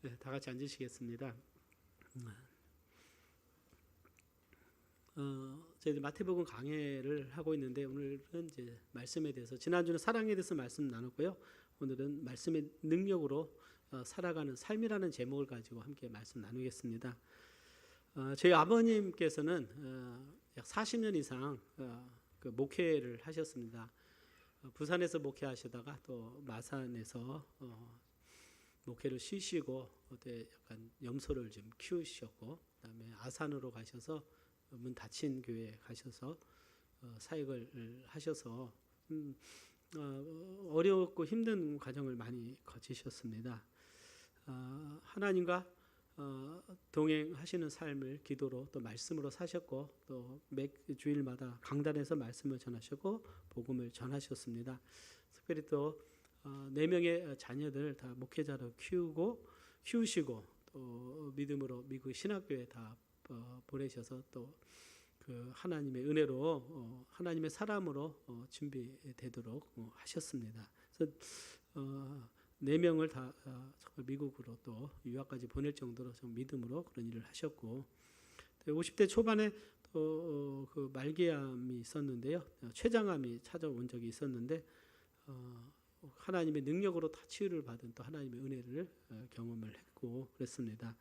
네, 다 같이 앉으시겠습니다. 저희들 마태복음 강해를 하고 있는데 오늘은 이제 말씀에 대해서 지난주는 사랑에 대해서 말씀 나눴고요. 오늘은 말씀의 능력으로 살아가는 삶이라는 제목을 가지고 함께 말씀 나누겠습니다. 저희 아버님께서는 약 40년 이상 그 목회를 하셨습니다. 부산에서 목회하시다가 또 마산에서 목회를 쉬시고 그때 약간 염소를 좀 키우셨고 그다음에 아산으로 가셔서 문 닫힌 교회에 가셔서 사역을 하셔서 어렵고 힘든 과정을 많이 거치셨습니다. 하나님과 동행하시는 삶을 기도로 또 말씀으로 사셨고 또 매 주일마다 강단에서 말씀을 전하셨고 복음을 전하셨습니다. 특별히 또 4명의 자녀들 다 목회자로 키우시고 또 믿음으로 미국 신학교에 다 보내셔서 또 그 하나님의 은혜로 하나님의 사람으로 준비되도록 하셨습니다. 그래서 4명을 다 미국으로 또 유학까지 보낼 정도로 좀 믿음으로 그런 일을 하셨고 50대 초반에 또 그 말기암이 있었는데요. 췌장암이 찾아온 적이 있었는데 하나님의 능력으로 다 치유를 받은 또 하나님의 은혜를 경험을 했고 그랬습니다.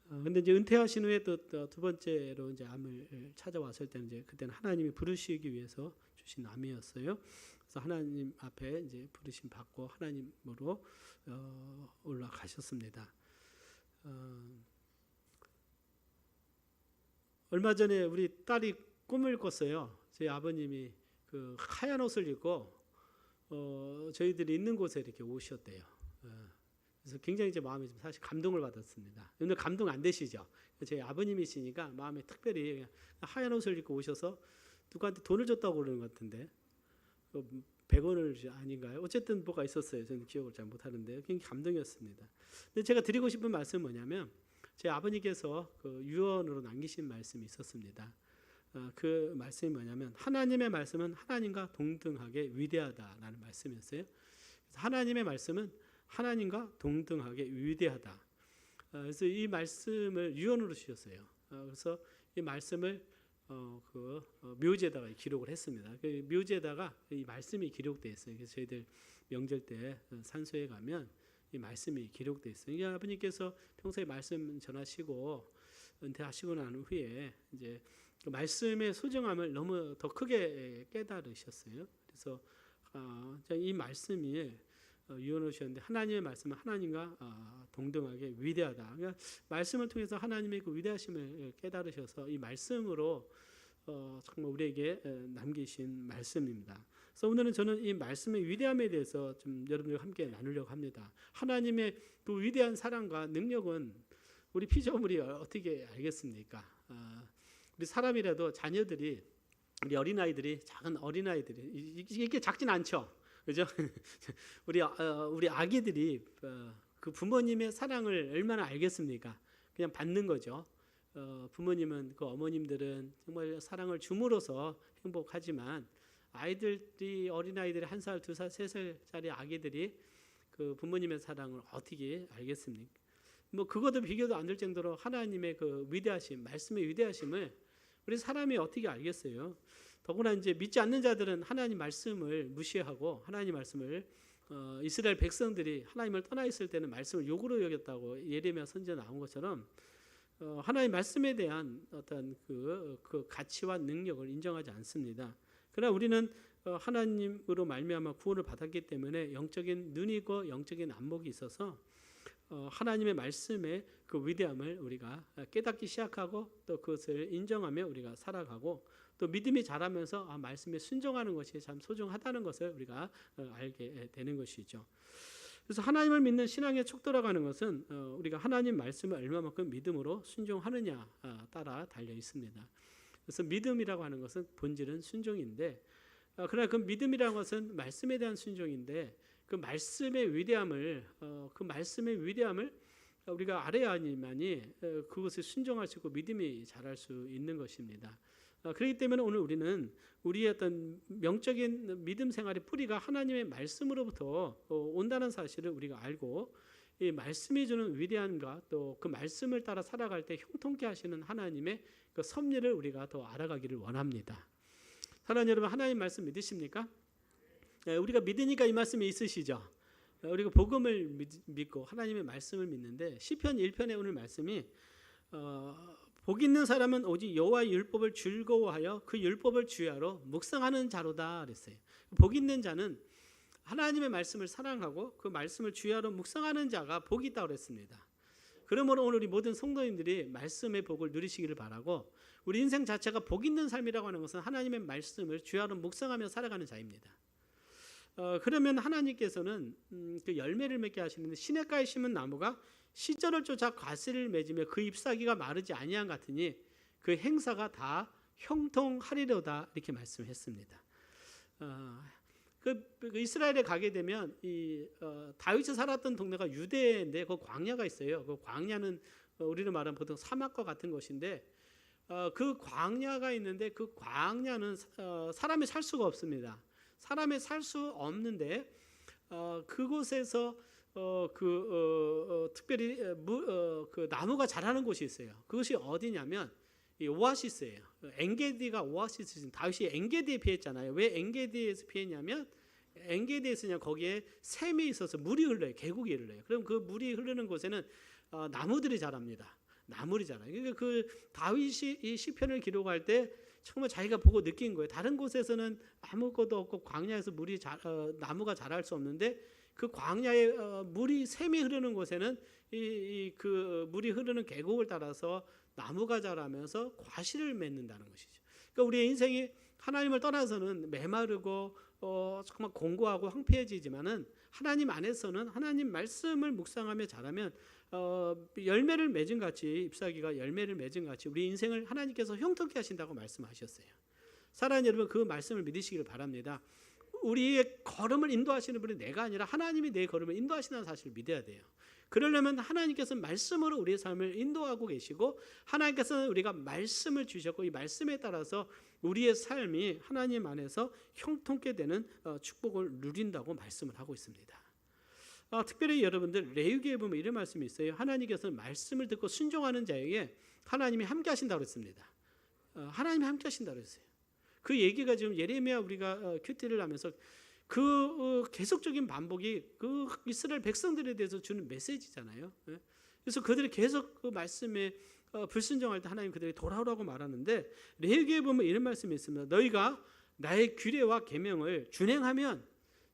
근데 이제 은퇴하신 후에 또 두 번째로 이제 암을 찾아왔을 때는 이제 그때는 하나님이 부르시기 위해서 주신 암이었어요. 그래서 하나님 앞에 이제 부르심 받고 하나님으로 올라가셨습니다. 얼마 전에 우리 딸이 꿈을 꿨어요. 저희 아버님이 그 하얀 옷을 입고 저희들이 있는 곳에 이렇게 오셨대요. 그래서 굉장히 제 마음에 좀 사실 감동을 받았습니다. 오늘 감동 안 되시죠? 저희 아버님이시니까 마음에 특별히 하얀 옷을 입고 오셔서 누구한테 돈을 줬다고 그러는 것 같은데 100원을 아닌가요? 어쨌든 뭐가 있었어요. 저는 기억을 잘 못하는데 굉장히 감동이었습니다. 근데 제가 드리고 싶은 말씀은 뭐냐면 제 아버님께서 그 유언으로 남기신 말씀이 있었습니다. 그 말씀이 뭐냐면 하나님의 말씀은 하나님과 동등하게 위대하다라는 말씀이었어요. 그래서 하나님의 말씀은 하나님과 동등하게 위대하다. 그래서 이 말씀을 유언으로 주셨어요. 그래서 이 말씀을 묘지에다가 기록을 했습니다. 그 묘지에다가 이 말씀이 기록되어 있어요. 그래서 저희들 명절 때 산소에 가면 이 말씀이 기록되어 있어요. 아버님께서 평소에 말씀 전하시고 은퇴하시고 난 후에 이제 그 말씀의 소중함을 너무 더 크게 깨달으셨어요. 그래서 이 말씀이 유언을 주셨는데 하나님의 말씀은 하나님과 동등하게 위대하다. 그러니까 말씀을 통해서 하나님의 그 위대하심을 깨달으셔서 이 말씀으로 정말 우리에게 남기신 말씀입니다. 그래서 오늘은 저는 이 말씀의 위대함에 대해서 좀 여러분들과 함께 나누려고 합니다. 하나님의 그 위대한 사랑과 능력은 우리 피조물이 어떻게 알겠습니까? 우리 사람이라도 자녀들이 우리 어린아이들이 작은 어린아이들이 이게 작진 않죠. 그죠? 우리 아기들이 그 부모님의 사랑을 얼마나 알겠습니까? 그냥 받는 거죠. 부모님은 그 어머님들은 정말 사랑을 줌으로써 행복하지만 아이들이 어린아이들이 1살, 2살, 3살짜리 아기들이 그 부모님의 사랑을 어떻게 알겠습니까? 뭐 그것도 비교도 안 될 정도로 하나님의 그 위대하심, 말씀의 위대하심을 우리 사람이 어떻게 알겠어요? 더구나 이제 믿지 않는 자들은 하나님 말씀을 무시하고 하나님 말씀을 이스라엘 백성들이 하나님을 떠나 있을 때는 말씀을 욕으로 여겼다고 예레미야 선지에 나온 것처럼 하나님 말씀에 대한 어떤 그 가치와 능력을 인정하지 않습니다. 그러나 우리는 하나님으로 말미암아 구원을 받았기 때문에 영적인 눈이 있고 영적인 안목이 있어서 하나님의 말씀의 그 위대함을 우리가 깨닫기 시작하고 또 그것을 인정하며 우리가 살아가고 또 믿음이 자라면서 말씀에 순종하는 것이 참 소중하다는 것을 우리가 알게 되는 것이죠. 그래서 하나님을 믿는 신앙에 촉돌아가는 것은 우리가 하나님 말씀을 얼마만큼 믿음으로 순종하느냐 따라 달려 있습니다. 그래서 믿음이라고 하는 것은 본질은 순종인데 그러나 그 믿음이라는 것은 말씀에 대한 순종인데 그 말씀의 위대함을 우리가 알아야만이 그것을 순종할 수 있고 믿음이 자랄 수 있는 것입니다. 그렇기 때문에 오늘 우리는 우리의 어떤 영적인 믿음 생활의 뿌리가 하나님의 말씀으로부터 온다는 사실을 우리가 알고 이 말씀이 주는 위대함과 또 그 말씀을 따라 살아갈 때 형통케 하시는 하나님의 그 섭리를 우리가 더 알아가기를 원합니다. 사랑하는 여러분, 하나님 말씀 믿으십니까? 우리가 믿으니까 이 말씀이 있으시죠. 우리가 복음을 믿고 하나님의 말씀을 믿는데 시편 1편의 오늘 말씀이 복 있는 사람은 오직 여호와의 율법을 즐거워하여 그 율법을 주야로 묵상하는 자로다 그랬어요. 복 있는 자는 하나님의 말씀을 사랑하고 그 말씀을 주야로 묵상하는 자가 복이 있다고 그랬습니다. 그러므로 오늘 우리 모든 성도님들이 말씀의 복을 누리시기를 바라고, 우리 인생 자체가 복 있는 삶이라고 하는 것은 하나님의 말씀을 주야로 묵상하며 살아가는 자입니다. 그러면 하나님께서는 그 열매를 맺게 하시는데, 시냇가에 심은 나무가 시절을 쫓아 과실을 맺으며 그 잎사귀가 마르지 아니한 같으니 그 행사가 다 형통하리로다 이렇게 말씀했습니다. 그 이스라엘에 가게 되면 다윗이 살았던 동네가 유대인데 그 광야가 있어요. 그 광야는 우리는 말하는 보통 사막과 같은 것인데 그 광야가 있는데 그 광야는 사람이 살 수가 없습니다. 사람이 살 수 없는데 그곳에서 특별히 그 나무가 자라는 곳이 있어요. 그것이 어디냐면 이 오아시스예요. 엔게디가 오아시스, 다윗이 엔게디에 피했잖아요. 왜 엔게디에서 피했냐면 엔게디에서냐 거기에 샘이 있어서 물이 흘러요. 계곡이 흘러요. 그럼 그 물이 흐르는 곳에는 나무들이 자랍니다. 나무들이 자라요. 그러니까 그 다윗이 이 시편을 기록할 때 정말 자기가 보고 느낀 거예요. 다른 곳에서는 아무것도 없고 광야에서 나무가 자랄 수 없는데 그 광야에 샘이 흐르는 곳에는 그 물이 흐르는 계곡을 따라서 나무가 자라면서 과실을 맺는다는 것이죠. 그러니까 우리의 인생이 하나님을 떠나서는 메마르고 정말 공고하고 황폐해지지만은 하나님 안에서는 하나님 말씀을 묵상하며 자라면 열매를 맺은 같이, 잎사귀가 열매를 맺은 같이 우리 인생을 하나님께서 형통케 하신다고 말씀하셨어요. 사랑하는 여러분, 그 말씀을 믿으시기를 바랍니다. 우리의 걸음을 인도하시는 분이 내가 아니라 하나님이 내 걸음을 인도하신다는 사실을 믿어야 돼요. 그러려면 하나님께서는 말씀으로 우리의 삶을 인도하고 계시고, 하나님께서는 우리가 말씀을 주셨고 이 말씀에 따라서 우리의 삶이 하나님 안에서 형통케 되는 축복을 누린다고 말씀을 하고 있습니다. 특별히 여러분들 레위기에 보면 이런 말씀이 있어요. 하나님께서는 말씀을 듣고 순종하는 자에게 하나님이 함께 하신다고 했습니다. 하나님이 함께 하신다고 했어요. 그 얘기가 지금 예레미야 우리가 큐티를 하면서 그 계속적인 반복이 그 이스라엘 백성들에 대해서 주는 메시지잖아요. 그래서 그들이 계속 그 말씀에 불순종할 때 하나님 그들이 돌아오라고 말하는데, 레위기에 보면 이런 말씀이 있습니다. 너희가 나의 규례와 계명을 준행하면,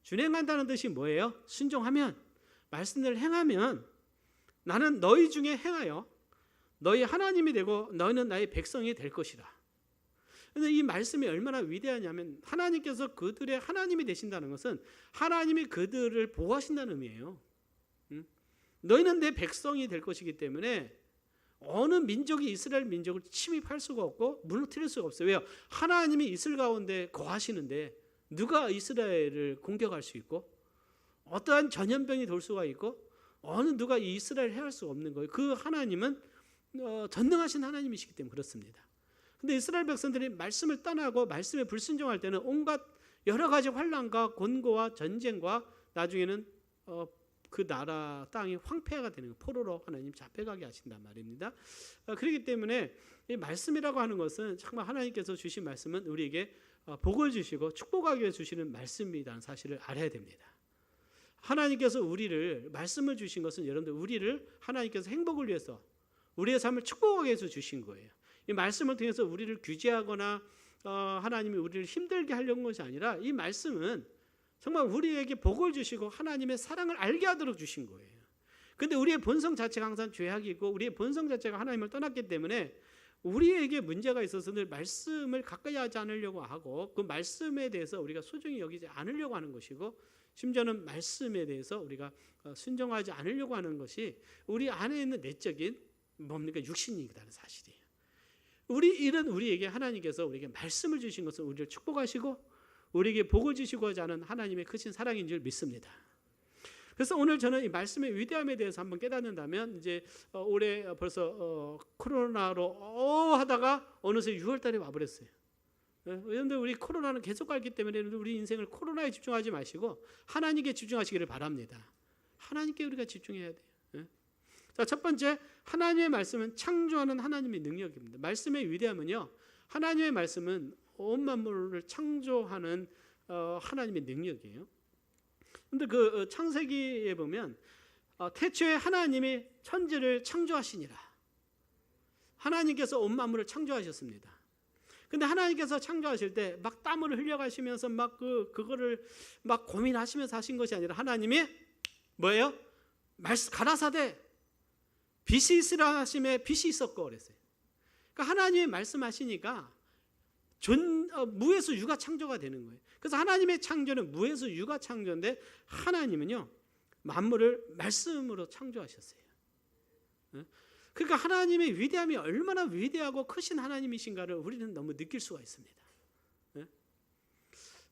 준행한다는 뜻이 뭐예요? 순종하면, 말씀을 행하면 나는 너희 중에 행하여 너희 하나님이 되고 너희는 나의 백성이 될 것이다. 그런데 이 말씀이 얼마나 위대하냐면, 하나님께서 그들의 하나님이 되신다는 것은 하나님이 그들을 보호하신다는 의미예요. 너희는 내 백성이 될 것이기 때문에 어느 민족이 이스라엘 민족을 침입할 수가 없고 무너뜨릴 수가 없어요. 왜요? 하나님이 이스라엘 가운데 거하시는데 누가 이스라엘을 공격할 수 있고, 어떠한 전염병이 돌 수가 있고, 어느 누가 이스라엘을 해할 수 없는 거예요. 그 하나님은 전능하신 하나님이시기 때문에 그렇습니다. 근데 이스라엘 백성들이 말씀을 떠나고 말씀에 불순종할 때는 온갖 여러 가지 환난과 곤고와 전쟁과 나중에는 그 나라 땅이 황폐화가 되는 거예요. 포로로 하나님 잡혀가게 하신단 말입니다. 그렇기 때문에 이 말씀이라고 하는 것은 정말 하나님께서 주신 말씀은 우리에게 복을 주시고 축복하기 위해 주시는 말씀이라는 사실을 알아야 됩니다. 하나님께서 우리를 말씀을 주신 것은 여러분들 우리를 하나님께서 행복을 위해서 우리의 삶을 축복하기 위해서 주신 거예요. 이 말씀을 통해서 우리를 규제하거나 하나님이 우리를 힘들게 하려는 것이 아니라, 이 말씀은 정말 우리에게 복을 주시고 하나님의 사랑을 알게 하도록 주신 거예요. 그런데 우리의 본성 자체가 항상 죄악이고 우리의 본성 자체가 하나님을 떠났기 때문에 우리에게 문제가 있어서 늘 말씀을 가까이 하지 않으려고 하고 그 말씀에 대해서 우리가 소중히 여기지 않으려고 하는 것이고, 심지어는 말씀에 대해서 우리가 순종하지 않으려고 하는 것이 우리 안에 있는 내적인 뭡니까? 육신이라는 사실이에요. 우리에게 하나님께서 우리에게 말씀을 주신 것은 우리를 축복하시고 우리에게 복을 주시고자 하는 하나님의 크신 사랑인 줄 믿습니다. 그래서 오늘 저는 이 말씀의 위대함에 대해서 한번 깨닫는다면, 이제 올해 벌써 코로나로 하다가 어느새 6월 달에 와버렸어요. 여러분들 우리 코로나는 계속 갈기 때문에 우리 인생을 코로나에 집중하지 마시고 하나님께 집중하시기를 바랍니다. 하나님께 우리가 집중해야 돼요. 예? 자, 첫 번째, 하나님의 말씀은 창조하는 하나님의 능력입니다. 말씀의 위대함은요, 하나님의 말씀은 온 만물을 창조하는 하나님의 능력이에요. 근데 그 창세기에 보면 태초에 하나님이 천지를 창조하시니라. 하나님께서 온 만물을 창조하셨습니다. 근데 하나님께서 창조하실 때 막 땀을 흘려가시면서 막 그거를 막 고민하시면서 하신 것이 아니라 하나님이 뭐예요? 가라사대 빛이 있으라 하심에 빛이 있었고 그랬어요. 그러니까 하나님이 말씀하시니까 무에서 유가 창조가 되는 거예요. 그래서 하나님의 창조는 무에서 유가 창조인데 하나님은요 만물을 말씀으로 창조하셨어요. 그러니까 하나님의 위대함이 얼마나 위대하고 크신 하나님이신가를 우리는 너무 느낄 수가 있습니다.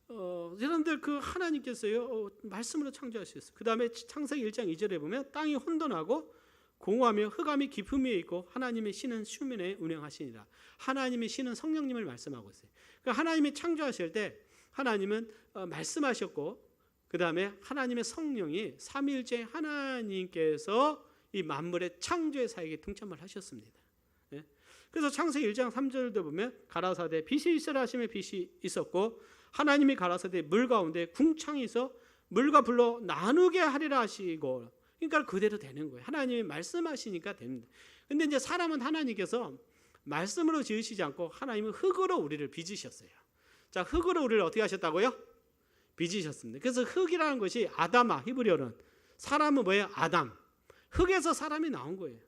여러분들 그 하나님께서요 말씀으로 창조하셨어요. 그 다음에 창세기 1장 2절에 보면 땅이 혼돈하고 공허하며 흑암이 깊음 위에 있고 하나님의 신은 수면에 운행하시니라. 하나님의 신은 성령님을 말씀하고 있어요. 그러니까 하나님이 창조하실 때 하나님은 말씀하셨고 그 다음에 하나님의 성령이 삼위일체 하나님께서 이 만물의 창조의 사역에 동참을 하셨습니다. 그래서 창세기 1장 3절도 보면 가라사대 빛이 있으라 하심에 빛이 있었고 하나님이 가라사대 물 가운데 궁창이 있어 물과 불로 나누게 하리라 하시고, 그러니까 그대로 되는 거예요. 하나님이 말씀하시니까 됩니다. 근데 이제 사람은 하나님께서 말씀으로 지으시지 않고 하나님은 흙으로 우리를 빚으셨어요. 자, 흙으로 우리를 어떻게 하셨다고요? 빚으셨습니다. 그래서 흙이라는 것이 아담아, 히브리어는 사람은 뭐예요? 아담. 흙에서 사람이 나온 거예요.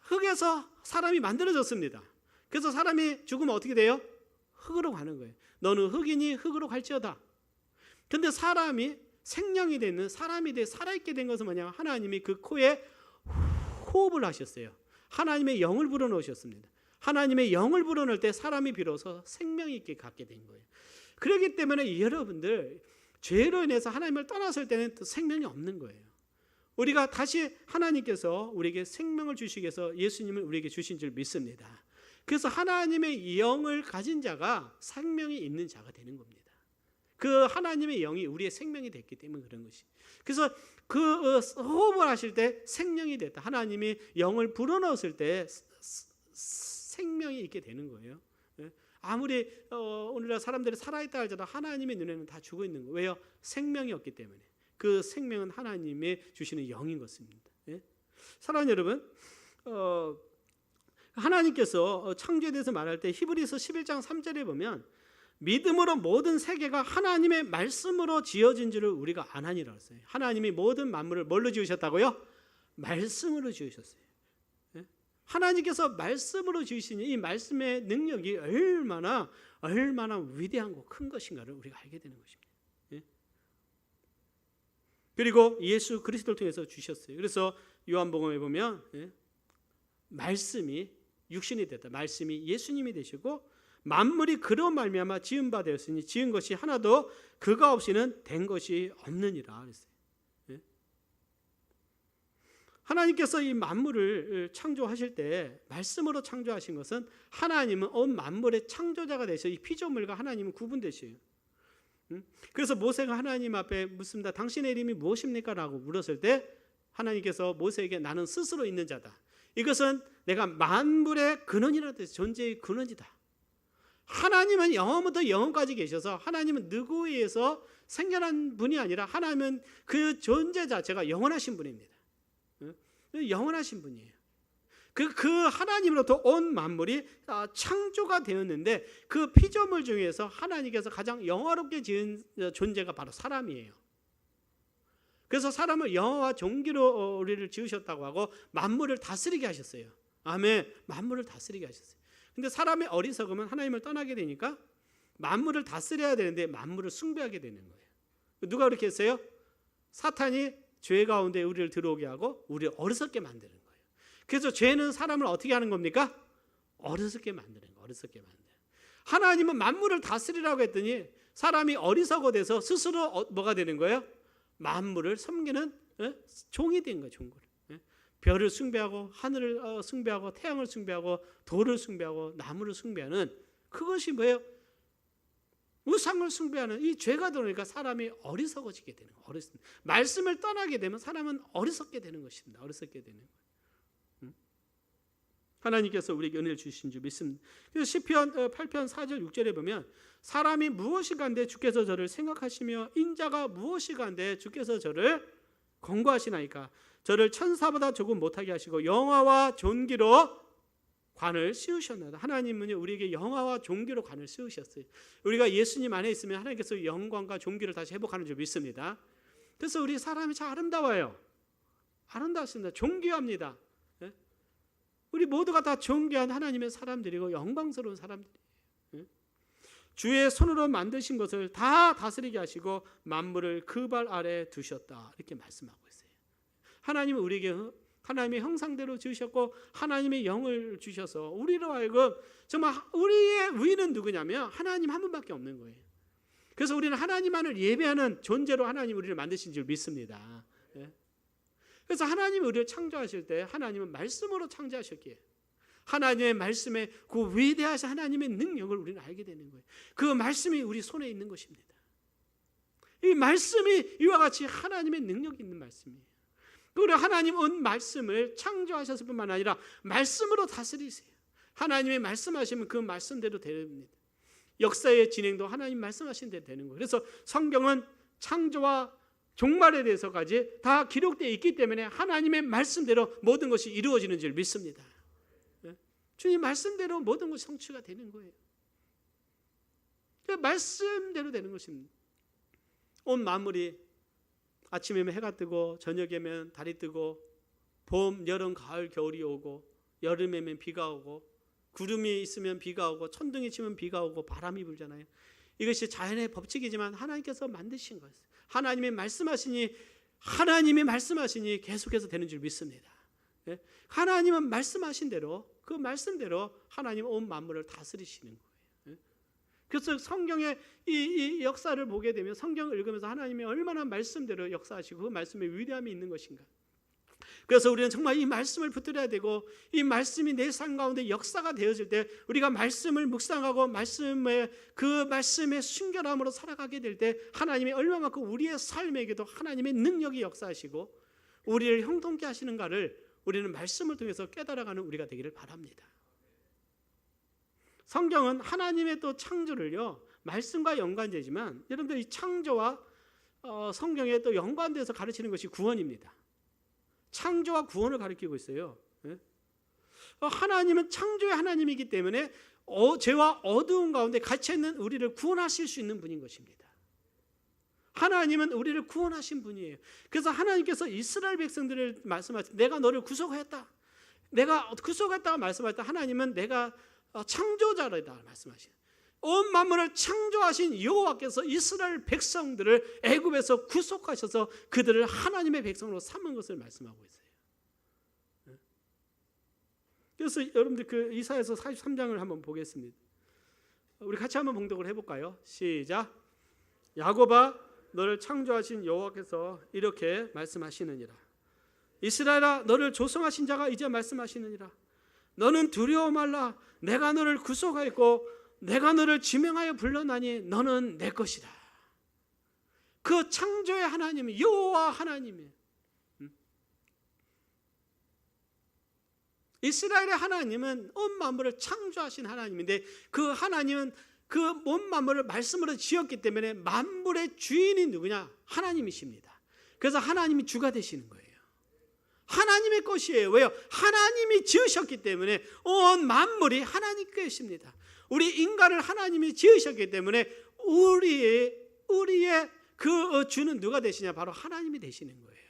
흙에서 사람이 만들어졌습니다. 그래서 사람이 죽으면 어떻게 돼요? 흙으로 가는 거예요. 너는 흙이니 흙으로 갈지어다. 근데 사람이 생명이 되는 사람이 돼 살아있게 된 것은 뭐냐면 하나님이 그 코에 호흡을 하셨어요. 하나님의 영을 불어넣으셨습니다. 하나님의 영을 불어넣을 때 사람이 비로소 생명이 있게 갖게 된 거예요. 그렇기 때문에 여러분들 죄로 인해서 하나님을 떠났을 때는 생명이 없는 거예요. 우리가 다시 하나님께서 우리에게 생명을 주시기 위해서 예수님을 우리에게 주신 줄 믿습니다. 그래서 하나님의 영을 가진 자가 생명이 있는 자가 되는 겁니다. 그 하나님의 영이 우리의 생명이 됐기 때문에 그런 것이. 그래서 그 호흡을 하실 때 생명이 됐다. 하나님이 영을 불어넣었을 때 생명이 있게 되는 거예요. 아무리 오늘날 사람들이 살아있다 할지라도 하나님의 눈에는 다 죽어 있는 거예요. 왜요? 생명이 없기 때문에. 그 생명은 하나님의 주시는 영인 것입니다. 사랑하는 여러분, 하나님께서 창조에 대해서 말할 때 히브리서 11장 3절에 보면 믿음으로 모든 세계가 하나님의 말씀으로 지어진 줄을 우리가 아나니라 했어요. 하나님이 모든 만물을 뭘로 지으셨다고요? 말씀으로 지으셨어요. 하나님께서 말씀으로 지으신 이 말씀의 능력이 얼마나 위대하고 큰 것인가를 우리가 알게 되는 것입니다. 그리고 예수 그리스도를 통해서 주셨어요. 그래서 요한복음에 보면 말씀이 육신이 됐다. 말씀이 예수님이 되시고 만물이 그로 말미암아 지은 바 되었으니 지은 것이 하나도 그가 없이는 된 것이 없느니라 그랬어요. 하나님께서 이 만물을 창조하실 때 말씀으로 창조하신 것은 하나님은 온 만물의 창조자가 되셔 이 피조물과 하나님은 구분되셔요. 그래서 모세가 하나님 앞에 묻습니다. 당신의 이름이 무엇입니까? 라고 물었을 때 하나님께서 모세에게 나는 스스로 있는 자다. 이것은 내가 만물의 근원이라는 뜻, 존재의 근원이다. 하나님은 영원부터 영원까지 계셔서 하나님은 누구에 의해서 생겨난 분이 아니라 하나님은 그 존재 자체가 영원하신 분입니다. 영원하신 분이에요. 그 하나님으로부터 온 만물이 창조가 되었는데 그 피조물 중에서 하나님께서 가장 영화롭게 지은 존재가 바로 사람이에요. 그래서 사람을 영화와 종기로 우리를 지으셨다고 하고 만물을 다스리게 하셨어요. 아멘. 만물을 다스리게 하셨어요. 근데 사람의 어리석음은 하나님을 떠나게 되니까 만물을 다스려야 되는데 만물을 숭배하게 되는 거예요. 누가 그렇게 했어요? 사탄이 죄 가운데 우리를 들어오게 하고 우리를 어리석게 만드는 거예요. 그래서 죄는 사람을 어떻게 하는 겁니까? 어리석게 만드는 거예요. 어리석게 만드는. 하나님은 만물을 다스리라고 했더니 사람이 어리석어돼서 스스로 뭐가 되는 거예요? 만물을 섬기는 종이 된 거예요. 종을. 별을 숭배하고 하늘을 숭배하고 태양을 숭배하고 돌을 숭배하고 나무를 숭배하는 그것이 뭐예요? 우상을 숭배하는 이 죄가 들어오니까 사람이 어리석어지게 되는 거예요. 말씀을 떠나게 되면 사람은 어리석게 되는 것입니다. 어리석게 되는 거예요. 하나님께서 우리에게 은혜를 주신 줄 믿습니다. 그래서 시편 8편 4절 6절에 보면 사람이 무엇이 간데 주께서 저를 생각하시며 인자가 무엇이 간데 주께서 저를 권고하시나이까. 저를 천사보다 조금 못하게 하시고 영화와 존귀로 관을 씌우셨나이다. 하나님은 우리에게 영화와 존귀로 관을 씌우셨어요. 우리가 예수님 안에 있으면 하나님께서 영광과 존귀를 다시 회복하는 줄 믿습니다. 그래서 우리 사람이 참 아름다워요. 아름답습니다. 존귀합니다. 우리 모두가 다 존귀한 하나님의 사람들이고 영광스러운 사람들이에요. 주의 손으로 만드신 것을 다 다스리게 하시고 만물을 그 발 아래 두셨다. 이렇게 말씀하고 있어요. 하나님은 우리에게 하나님의 형상대로 지으셨고 하나님의 영을 주셔서 우리로 하여금 정말 우리의 위는 누구냐면 하나님 한 분밖에 없는 거예요. 그래서 우리는 하나님만을 예배하는 존재로 하나님 우리를 만드신 줄 믿습니다. 그래서 하나님이 우리를 창조하실 때 하나님은 말씀으로 창조하셨기에 하나님의 말씀에 그 위대하신 하나님의 능력을 우리는 알게 되는 거예요. 그 말씀이 우리 손에 있는 것입니다. 이 말씀이 이와 같이 하나님의 능력이 있는 말씀이에요. 그리고 하나님은 말씀을 창조하셨을 뿐만 아니라 말씀으로 다스리세요. 하나님의 말씀하시면 그 말씀대로 됩니다. 역사의 진행도 하나님 말씀하신 대로 되는 거예요. 그래서 성경은 창조와 종말에 대해서까지 다 기록되어 있기 때문에 하나님의 말씀대로 모든 것이 이루어지는 줄 믿습니다. 주님 말씀대로 모든 것이 성취가 되는 거예요. 말씀대로 되는 것입니다. 온 만물이 아침이면 해가 뜨고 저녁이면 달이 뜨고 봄, 여름, 가을, 겨울이 오고 여름이면 비가 오고 구름이 있으면 비가 오고 천둥이 치면 비가 오고 바람이 불잖아요. 이것이 자연의 법칙이지만 하나님께서 만드신 거예요. 하나님이 말씀하시니 계속해서 되는 줄 믿습니다. 하나님은 말씀하신 대로 그 말씀대로 하나님은 온 만물을 다스리시는 거예요. 그래서 성경의 이 역사를 보게 되면 성경을 읽으면서 하나님이 얼마나 말씀대로 역사하시고 그 말씀에 위대함이 있는 것인가. 그래서 우리는 정말 이 말씀을 붙들어야 되고 이 말씀이 내 삶 가운데 역사가 되어질 때 우리가 말씀을 묵상하고 그 말씀의 순결함으로 살아가게 될 때 하나님이 얼마만큼 우리의 삶에게도 하나님의 능력이 역사하시고 우리를 형통케 하시는가를 우리는 말씀을 통해서 깨달아가는 우리가 되기를 바랍니다. 성경은 하나님의 또 창조를요 말씀과 연관되지만 여러분들 이 창조와 성경에 또 연관돼서 가르치는 것이 구원입니다. 창조와 구원을 가리키고 있어요. 하나님은 창조의 하나님이기 때문에 죄와 어두운 가운데 갇혀있는 우리를 구원하실 수 있는 분인 것입니다. 하나님은 우리를 구원하신 분이에요. 그래서 하나님께서 이스라엘 백성들을 말씀하실 때 내가 너를 구속했다. 내가 구속했다고 말씀할 때 하나님은 내가 창조자라다 말씀하시는 온 만물을 창조하신 여호와께서 이스라엘 백성들을 애굽에서 구속하셔서 그들을 하나님의 백성으로 삼은 것을 말씀하고 있어요. 그래서 여러분들 그 이사야서 43장을 한번 보겠습니다. 우리 같이 한번 봉독을 해볼까요? 시작. 야곱아 너를 창조하신 여호와께서 이렇게 말씀하시느니라. 이스라엘아 너를 조성하신 자가 이제 말씀하시느니라. 너는 두려워 말라. 내가 너를 구속하였고 내가 너를 지명하여 불러나니 너는 내 것이다. 그 창조의 하나님 여호와 하나님이에요. 이스라엘의 하나님은 온 만물을 창조하신 하나님인데 그 하나님은 그 온 만물을 말씀으로 지었기 때문에 만물의 주인이 누구냐? 하나님이십니다. 그래서 하나님이 주가 되시는 거예요. 하나님의 것이에요. 왜요? 하나님이 지으셨기 때문에 온 만물이 하나님 것입니다. 우리 인간을 하나님이 지으셨기 때문에 우리의 그 주는 누가 되시냐? 바로 하나님이 되시는 거예요.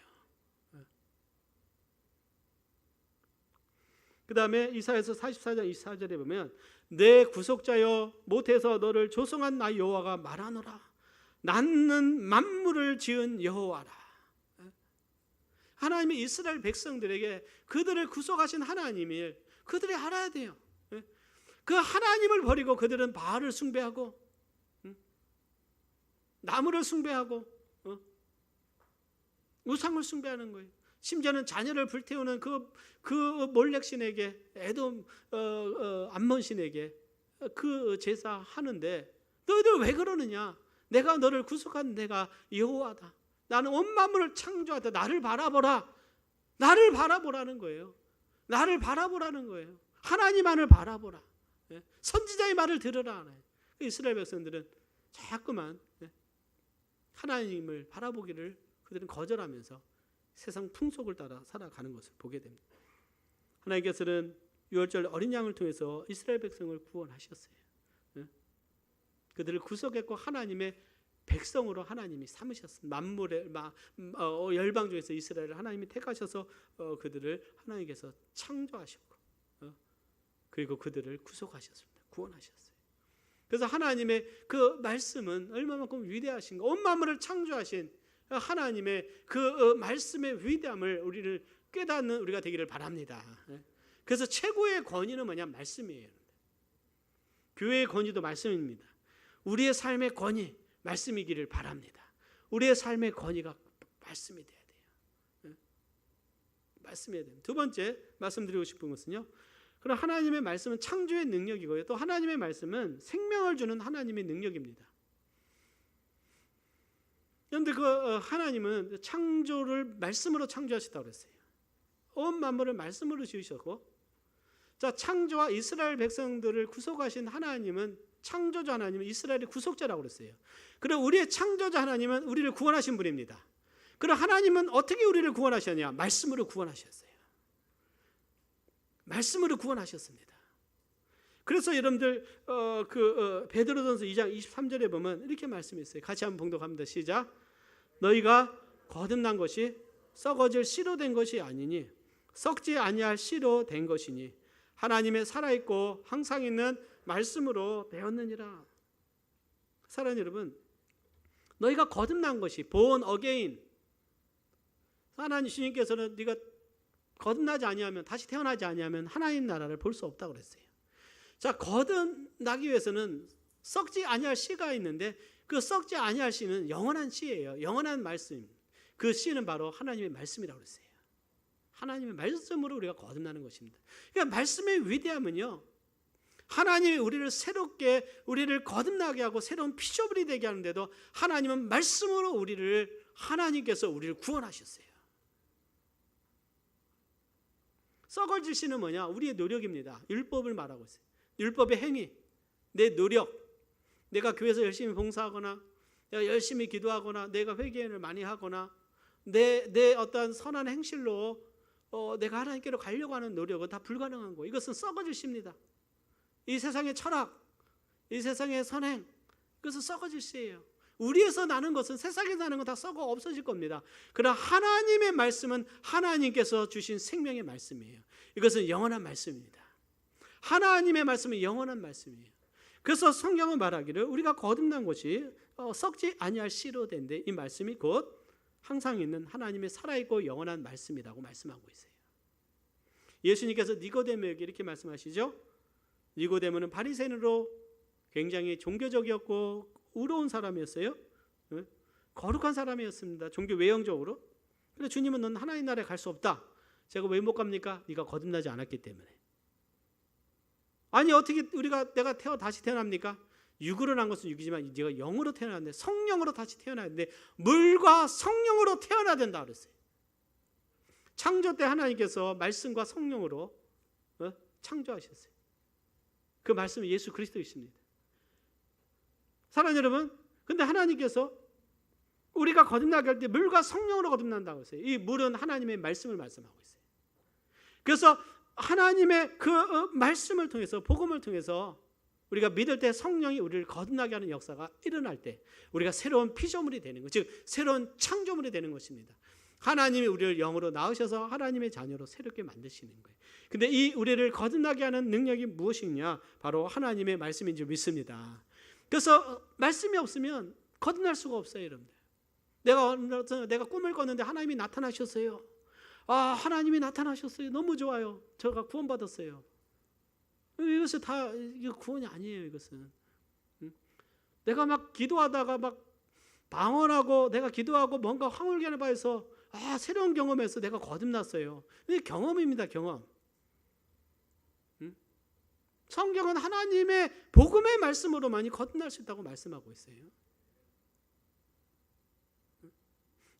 그 다음에 이사야서 44장 24절에 보면 내 구속자여 못해서 너를 조성한 나 여호와가 말하노라. 나는 만물을 지은 여호와라. 하나님이 이스라엘 백성들에게 그들을 구속하신 하나님을 그들이 알아야 돼요. 그 하나님을 버리고 그들은 바알을 숭배하고 나무를 숭배하고 우상을 숭배하는 거예요. 심지어는 자녀를 불태우는 그 몰렉신에게 에돔 암몬신에게 그 제사 하는데 너희들 왜 그러느냐? 내가 너를 구속한 내가 여호와다. 나는 온 만물을 창조하다. 나를 바라보라. 나를 바라보라는 거예요. 나를 바라보라는 거예요. 하나님만을 바라보라. 선지자의 말을 들으라. 이스라엘 백성들은 자꾸만 하나님을 바라보기를 그들은 거절하면서 세상 풍속을 따라 살아가는 것을 보게 됩니다. 하나님께서는 유월절 어린 양을 통해서 이스라엘 백성을 구원하셨어요. 그들을 구속했고 하나님의 백성으로 하나님이 삼으셨습니다. 만물의 열방 중에서 이스라엘을 하나님이 택하셔서 그들을 하나님께서 창조하셨고 그리고 그들을 구속하셨습니다. 구원하셨어요. 그래서 하나님의 그 말씀은 얼마만큼 위대하신가. 온 만물을 창조하신 하나님의 그 말씀의 위대함을 우리를 깨닫는 우리가 되기를 바랍니다. 그래서 최고의 권위는 뭐냐? 말씀이에요. 교회의 권위도 말씀입니다. 우리의 삶의 권위 말씀이기를 바랍니다. 우리의 삶의 권위가 말씀이 돼야 돼요. 말씀이어야 됩니다. 두 번째 말씀드리고 싶은 것은요, 그럼 하나님의 말씀은 창조의 능력이고요, 또 하나님의 말씀은 생명을 주는 하나님의 능력입니다. 그런데 그 하나님은 창조를 말씀으로 창조하셨다고 그랬어요. 온 만물을 말씀으로 지으셨고, 자, 창조와 이스라엘 백성들을 구속하신 하나님은, 창조자 하나님은 이스라엘의 구속자라고 그랬어요. 그리고 우리의 창조자 하나님은 우리를 구원하신 분입니다. 그럼 하나님은 어떻게 우리를 구원하셨냐? 말씀으로 구원하셨어요. 말씀으로 구원하셨습니다. 그래서 여러분들 베드로전서 2장 23절에 보면 이렇게 말씀했어요. 같이 한번 봉독합니다. 시작. 너희가 거듭난 것이 썩어질 씨로 된 것이 아니니 썩지 아니할 씨로 된 것이니 하나님의 살아있고 항상 있는 말씀으로 되었느니라. 사랑하는 여러분, 너희가 거듭난 것이 born again. 하나님 주님께서는 네가 거듭나지 아니하면, 다시 태어나지 아니하면 하나님 나라를 볼 수 없다고 그랬어요. 자, 거듭나기 위해서는 썩지 아니할 씨가 있는데 그 썩지 아니할 씨는 영원한 씨예요. 영원한 말씀. 그 씨는 바로 하나님의 말씀이라고 그랬어요. 하나님의 말씀으로 우리가 거듭나는 것입니다. 그러니까 말씀의 위대함은요, 하나님이 우리를 새롭게, 우리를 거듭나게 하고 새로운 피조물이 되게 하는데도 하나님은 말씀으로 하나님께서 우리를 구원하셨어요. 썩어질 씨는 뭐냐? 우리의 노력입니다. 율법을 말하고 있어요. 율법의 행위, 내 노력, 내가 교회에서 열심히 봉사하거나, 내가 열심히 기도하거나, 내가 회개를 많이 하거나, 내 어떤 선한 행실로 내가 하나님께로 가려고 하는 노력은 다 불가능한 거예요. 이것은 썩어질 씨입니다. 이 세상의 철학, 이 세상의 선행, 그것은 썩어질 씨예요. 우리에서 나는 것은, 세상에서 나는 건 다 썩어 없어질 겁니다. 그러나 하나님의 말씀은 하나님께서 주신 생명의 말씀이에요. 이것은 영원한 말씀입니다. 하나님의 말씀은 영원한 말씀이에요. 그래서 성경은 말하기를 우리가 거듭난 것이 썩지 아니할 씨로 된데, 이 말씀이 곧 항상 있는 하나님의 살아있고 영원한 말씀이라고 말씀하고 있어요. 예수님께서 니고데모에게 이렇게 말씀하시죠. 니고데모는 바리새인으로 굉장히 종교적이었고 의로운 사람이었어요. 거룩한 사람이었습니다. 종교 외형적으로. 그런데 주님은 넌 하나님 나라에 갈 수 없다. 제가 왜 못 갑니까? 네가 거듭나지 않았기 때문에. 아니, 어떻게 내가 다시 태어납니까? 육으로 난 것은 육이지만 네가 영으로 태어났는데, 성령으로 다시 태어나야 되는데, 물과 성령으로 태어나야 된다 그랬어요. 창조 때 하나님께서 말씀과 성령으로 창조하셨어요. 그 말씀은 예수 그리스도이십니다. 사랑하는 여러분, 근데 하나님께서 우리가 거듭나게 할 때 물과 성령으로 거듭난다고 했어요. 이 물은 하나님의 말씀을 말씀하고 있어요. 그래서 하나님의 그 말씀을 통해서, 복음을 통해서 우리가 믿을 때 성령이 우리를 거듭나게 하는 역사가 일어날 때 우리가 새로운 피조물이 되는 것, 즉 새로운 창조물이 되는 것입니다. 하나님이 우리를 영으로 낳으셔서 하나님의 자녀로 새롭게 만드시는 거예요. 근데 이 우리를 거듭나게 하는 능력이 무엇이냐? 바로 하나님의 말씀인 줄 믿습니다. 그래서 말씀이 없으면 거듭날 수가 없어요, 여러분들. 내가 꿈을 꿨는데 하나님이 나타나셨어요. 아, 하나님이 나타나셨어요. 너무 좋아요. 제가 구원받았어요. 이것은 다 이거 구원이 아니에요. 이것은 내가 막 기도하다가 막 방언하고, 내가 기도하고 뭔가 황홀견을 봐서 새로운 경험에서 내가 거듭났어요. 이게 경험입니다. 경험. 성경은 하나님의 복음의 말씀으로만이 거듭날 수 있다고 말씀하고 있어요.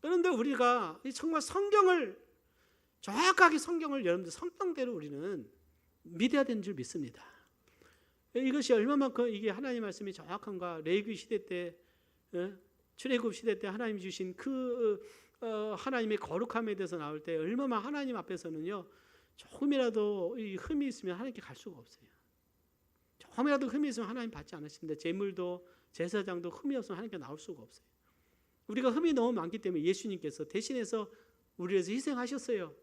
그런데 우리가 정말 성경을 정확하게 여러분들 성경대로 우리는 믿어야 되는 줄 믿습니다. 이것이 얼마만큼 이게 하나님 말씀이 정확한가. 레위기 시대 때, 출애굽 시대 때 하나님 주신 하나님의 거룩함에 대해서 나올 때 얼마나 하나님 앞에서는요 조금이라도 이 흠이 있으면 하나님께 갈 수가 없어요. 조금이라도 흠이 있으면 하나님 받지 않으십니다. 제물도 제사장도 흠이 없으면 하나님께 나올 수가 없어요. 우리가 흠이 너무 많기 때문에 예수님께서 대신해서 우리를 위해서 희생하셨어요.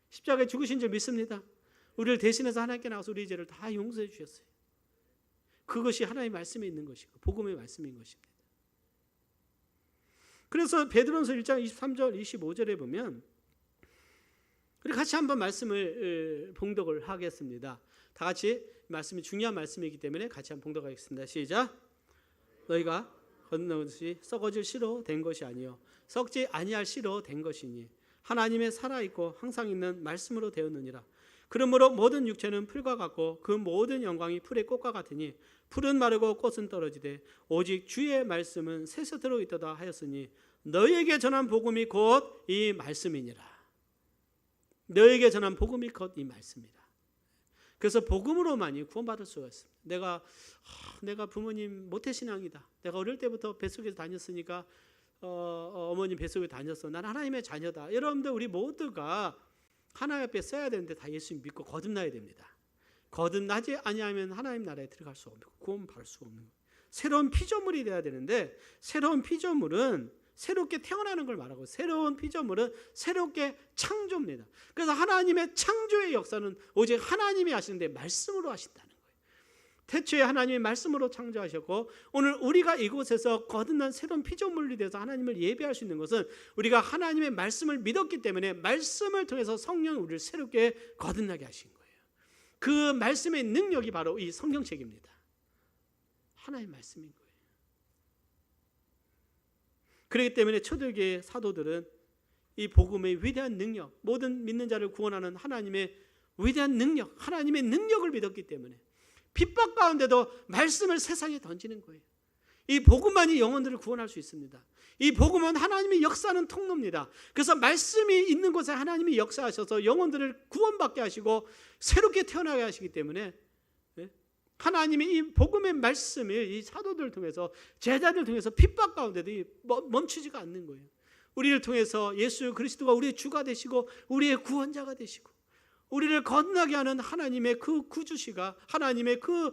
십자가에 죽으신 줄 믿습니다. 우리를 대신해서 하나님께 나와서 우리의 죄를 다 용서해 주셨어요. 그것이 하나님의 말씀에 있는 것이고 복음의 말씀인 것입니다. 그래서 베드로전서 1장 23절 25절에 보면 우리 같이 한번 말씀을 봉독을 하겠습니다. 다 같이 말씀이 중요한 말씀이기 때문에 같이 한번 봉독하겠습니다. 시작. 너희가 거듭난 것이 썩어질 씨로 된 것이 아니요 썩지 아니할 씨로 된 것이니 하나님의 살아있고 항상 있는 말씀으로 되었느니라. 그러므로 모든 육체는 풀과 같고 그 모든 영광이 풀의 꽃과 같으니 풀은 마르고 꽃은 떨어지되 오직 주의 말씀은 새새도록 있도다 하였으니 너희에게 전한 복음이 곧 이 말씀이니라. 너희에게 전한 복음이 곧 이 말씀이라. 그래서 복음으로만이 구원받을 수가 있습니다. 내가 부모님 모태신앙이다. 내가 어릴 때부터 뱃속에서 다녔으니까 어머님 뱃속에 다녔어. 난 하나님의 자녀다. 여러분들 우리 모두가 하나님 앞에 써야 되는데 다 예수 믿고 거듭나야 됩니다. 거듭나지 아니하면 하나님 나라에 들어갈 수 없고 구원 받을 수 없는 거예요. 새로운 피조물이 돼야 되는데 새로운 피조물은 새롭게 태어나는 걸 말하고 새로운 피조물은 새롭게 창조입니다. 그래서 하나님의 창조의 역사는 오직 하나님이 하시는데 말씀으로 하신다는 거예요. 태초에 하나님의 말씀으로 창조하셨고 오늘 우리가 이곳에서 거듭난 새로운 피조물이 되어서 하나님을 예배할 수 있는 것은 우리가 하나님의 말씀을 믿었기 때문에 말씀을 통해서 성령이 우리를 새롭게 거듭나게 하신 거예요. 그 말씀의 능력이 바로 이 성경책입니다. 하나님의 말씀인 거예요. 그렇기 때문에 초대교회 사도들은 이 복음의 위대한 능력, 모든 믿는 자를 구원하는 하나님의 위대한 능력, 하나님의 능력을 믿었기 때문에 핍박 가운데도 말씀을 세상에 던지는 거예요. 이 복음만이 영혼들을 구원할 수 있습니다. 이 복음은 하나님의 역사하는 통로입니다. 그래서 말씀이 있는 곳에 하나님이 역사하셔서 영혼들을 구원받게 하시고 새롭게 태어나게 하시기 때문에 하나님이 이 복음의 말씀을 이 사도들을 통해서 제자들을 통해서 핍박 가운데도 멈추지가 않는 거예요. 우리를 통해서 예수 그리스도가 우리의 주가 되시고 우리의 구원자가 되시고 우리를 거듭나게 하는 하나님의 그 구주시가 하나님의 그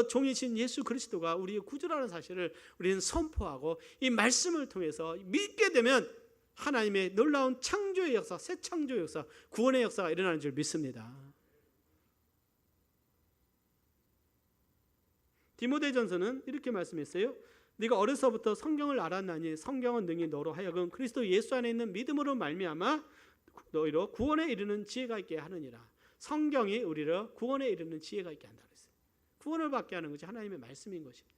종이신 예수 그리스도가 우리의 구주라는 사실을 우리는 선포하고 이 말씀을 통해서 믿게 되면 하나님의 놀라운 창조의 역사, 새 창조의 역사, 구원의 역사가 일어나는 줄 믿습니다. 디모데전서는 이렇게 말씀했어요. 네가 어려서부터 성경을 알았나니 성경은 능히 너로 하여금 그리스도 예수 안에 있는 믿음으로 말미암아 너희로 구원에 이르는 지혜가 있게 하느니라. 성경이 우리를 구원에 이르는 지혜가 있게 한다 그랬어요. 구원을 받게 하는 것이 하나님의 말씀인 것입니다.